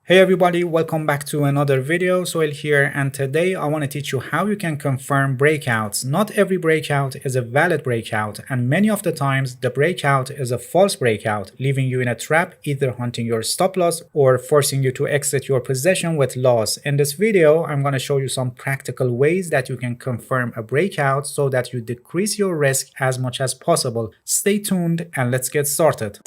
Hey everybody, welcome back to another video. Soil here, and today I want to teach you how you can confirm breakouts. Not every breakout is a valid breakout, and many of the times the breakout is a false breakout, leaving you in a trap, either hunting your stop loss or forcing you to exit your position with loss. In this video, I'm going to show you some practical ways that you can confirm a breakout so that you decrease your risk as much as possible. Stay tuned and let's get started.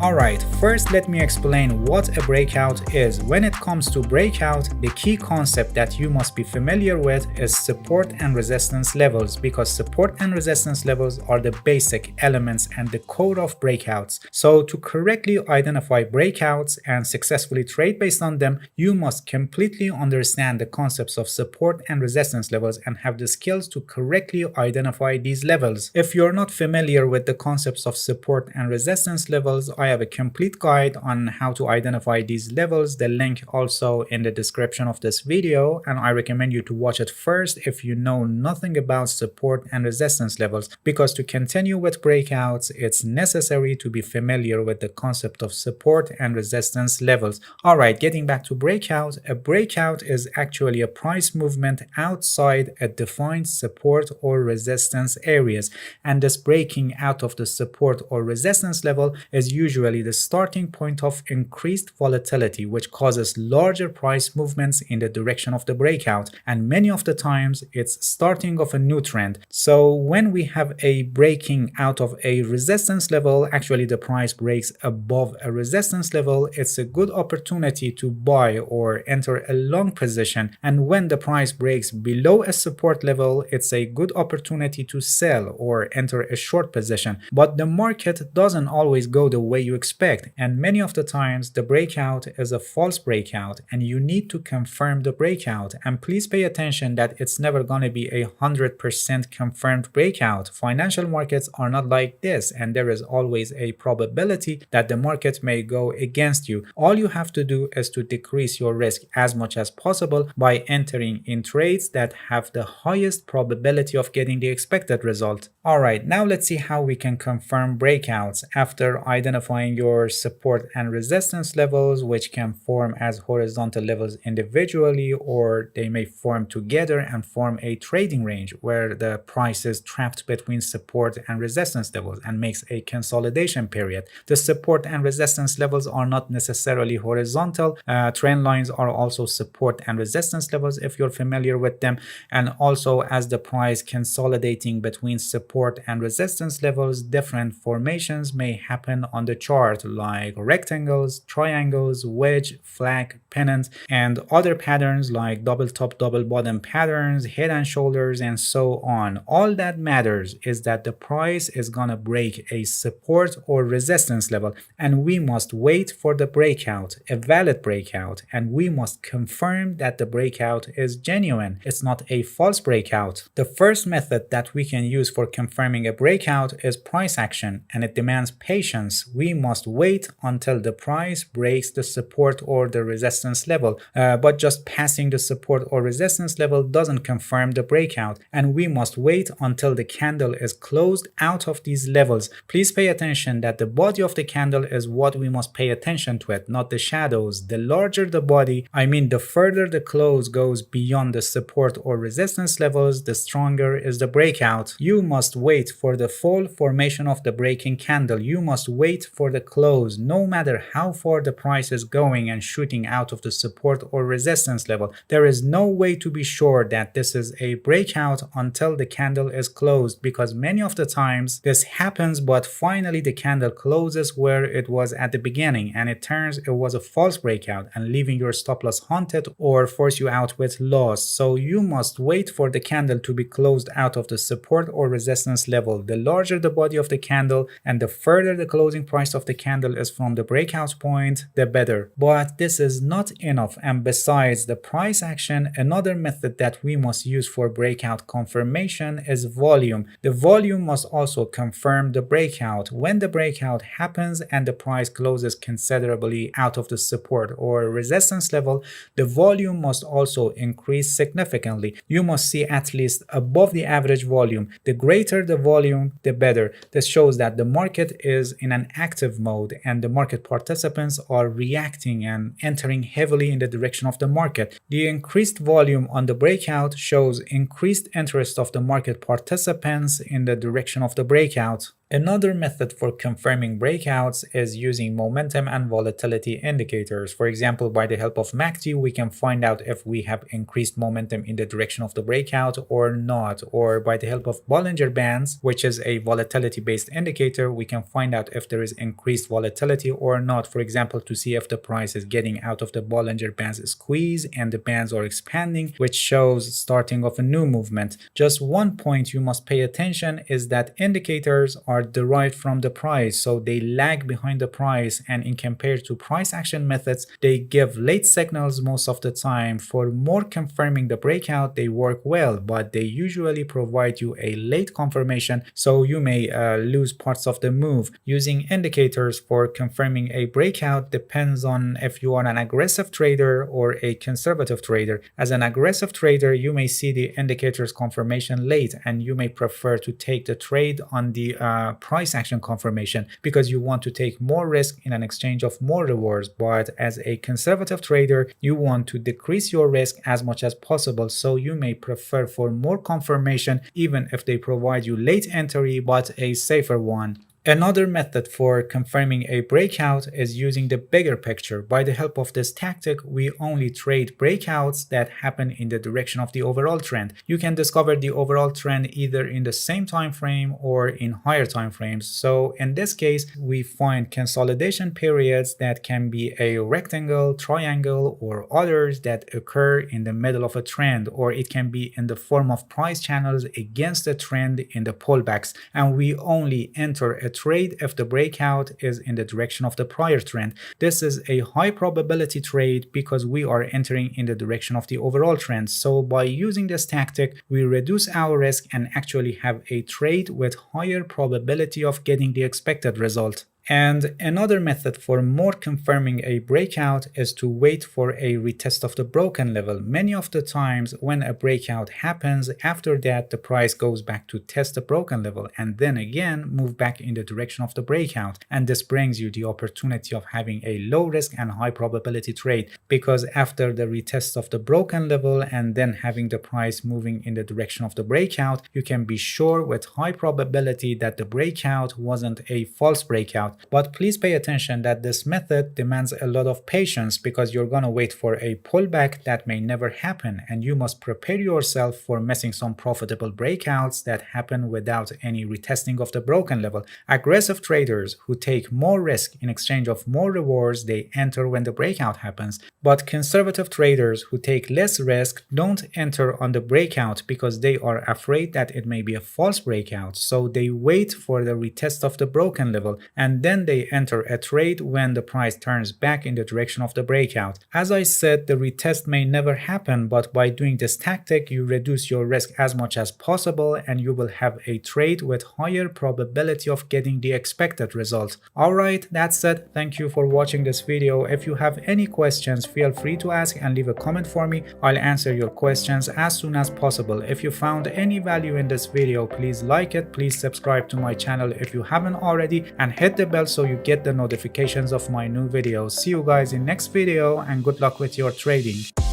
Alright, first let me explain what a breakout is. When it comes to breakout, the key concept that you must be familiar with is support and resistance levels, because support and resistance levels are the basic elements and the core of breakouts. So to correctly identify breakouts and successfully trade based on them, you must completely understand the concepts of support and resistance levels and have the skills to correctly identify these levels. If you're not familiar with the concepts of support and resistance levels, I have a complete guide on how to identify these levels. The link also in the description of this video, and I recommend you to watch it first if you know nothing about support and resistance levels, because to continue with breakouts it's necessary to be familiar with the concept of support and resistance levels. Alright, getting back to breakout, a breakout is actually a price movement outside a defined support or resistance areas, and this breaking out of the support or resistance level is usually the starting point of increased volatility, which causes larger price movements in the direction of the breakout, and many of the times it's starting of a new trend. So when we have a breaking out of a resistance level, actually the price breaks above a resistance level, it's a good opportunity to buy or enter a long position, and when the price breaks below a support level, it's a good opportunity to sell or enter a short position. But the market doesn't always go the way you expect, and many of the times the breakout is a false breakout and you need to confirm the breakout. And please pay attention that it's never going to be 100% confirmed breakout. Financial markets are not like this, and there is always a probability that the market may go against you. All you have to do is to decrease your risk as much as possible by entering in trades that have the highest probability of getting the expected result. Alright, now let's see how we can confirm breakouts. After identifying your support and resistance levels, which can form as horizontal levels individually, or they may form together and form a trading range where the price is trapped between support and resistance levels and makes a consolidation period. The support and resistance levels are not necessarily horizontal. Trend lines are also support and resistance levels if you're familiar with them, and also as the price consolidating between support and resistance levels, different formations may happen on the chart, like rectangles, triangles, wedge, flag, pennant, and other patterns like double top, double bottom patterns, head and shoulders, and so on. All that matters is that the price is gonna break a support or resistance level, and we must wait for the breakout, a valid breakout, and we must confirm that the breakout is genuine. It's not a false breakout. The first method that we can use for confirming a breakout is price action, and it demands patience. We must wait until the price breaks the support or the resistance level, but just passing the support or resistance level doesn't confirm the breakout, and we must wait until the candle is closed out of these levels. Please pay attention that the body of the candle is what we must pay attention to, it, not the shadows. The larger the body, I mean the further the close goes beyond the support or resistance levels, the stronger is the breakout. You must wait for the full formation of the breaking candle. You must wait for the close, no matter how far the price is going and shooting out of the support or resistance level. There is no way to be sure that this is a breakout until the candle is closed, because many of the times this happens, but finally the candle closes where it was at the beginning, and it turns it was a false breakout and leaving your stop loss haunted or force you out with loss. So you must wait for the candle to be closed out of the support or resistance level. The larger the body of the candle and the further the closing price of the candle is from the breakout point, the better. But this is not not enough. And besides the price action, another method that we must use for breakout confirmation is volume. The volume must also confirm the breakout. When the breakout happens and the price closes considerably out of the support or resistance level, the volume must also increase significantly. You must see at least above the average volume. The greater the volume, the better. This shows that the market is in an active mode and the market participants are reacting and entering heavily in the direction of the market. The increased volume on the breakout shows increased interest of the market participants in the direction of the breakout. Another method for confirming breakouts is using momentum and volatility indicators. For example, by the help of MACD, we can find out if we have increased momentum in the direction of the breakout or not. Or by the help of Bollinger Bands, which is a volatility-based indicator, we can find out if there is increased volatility or not. For example, to see if the price is getting out of the Bollinger Bands squeeze and the bands are expanding, which shows starting of a new movement. Just one point you must pay attention is that indicators are derived from the price, so they lag behind the price, and in compared to price action methods, they give late signals most of the time. For more confirming the breakout, they work well, but they usually provide you a late confirmation, so you may lose parts of the move. Using indicators for confirming a breakout depends on if you are an aggressive trader or a conservative trader. As an aggressive trader, you may see the indicators confirmation late, and you may prefer to take the trade on the price action confirmation because you want to take more risk in an exchange of more rewards. But as a conservative trader, you want to decrease your risk as much as possible, so you may prefer for more confirmation even if they provide you late entry but a safer one. Another method for confirming a breakout is using the bigger picture. By the help of this tactic, we only trade breakouts that happen in the direction of the overall trend. You can discover the overall trend either in the same time frame or in higher time frames. So in this case, we find consolidation periods that can be a rectangle, triangle, or others that occur in the middle of a trend, or it can be in the form of price channels against the trend in the pullbacks. And we only enter a trade if the breakout is in the direction of the prior trend. This is a high probability trade because we are entering in the direction of the overall trend. So by using this tactic, we reduce our risk and actually have a trade with higher probability of getting the expected result. And another method for more confirming a breakout is to wait for a retest of the broken level. Many of the times when a breakout happens, after that the price goes back to test the broken level and then again move back in the direction of the breakout. And this brings you the opportunity of having a low risk and high probability trade, because after the retest of the broken level and then having the price moving in the direction of the breakout, you can be sure with high probability that the breakout wasn't a false breakout. But please pay attention that this method demands a lot of patience because you're gonna wait for a pullback that may never happen, and you must prepare yourself for missing some profitable breakouts that happen without any retesting of the broken level. Aggressive traders who take more risk in exchange of more rewards, they enter when the breakout happens. But conservative traders who take less risk don't enter on the breakout because they are afraid that it may be a false breakout, so they wait for the retest of the broken level and then they enter a trade when the price turns back in the direction of the breakout. As I said, the retest may never happen, but by doing this tactic, you reduce your risk as much as possible and you will have a trade with higher probability of getting the expected result. Alright, that's it. Thank you for watching this video. If you have any questions, feel free to ask and leave a comment for me. I'll answer your questions as soon as possible. If you found any value in this video, please like it, please subscribe to my channel if you haven't already, and hit the bell so you get the notifications of my new videos. See you guys in next video and good luck with your trading.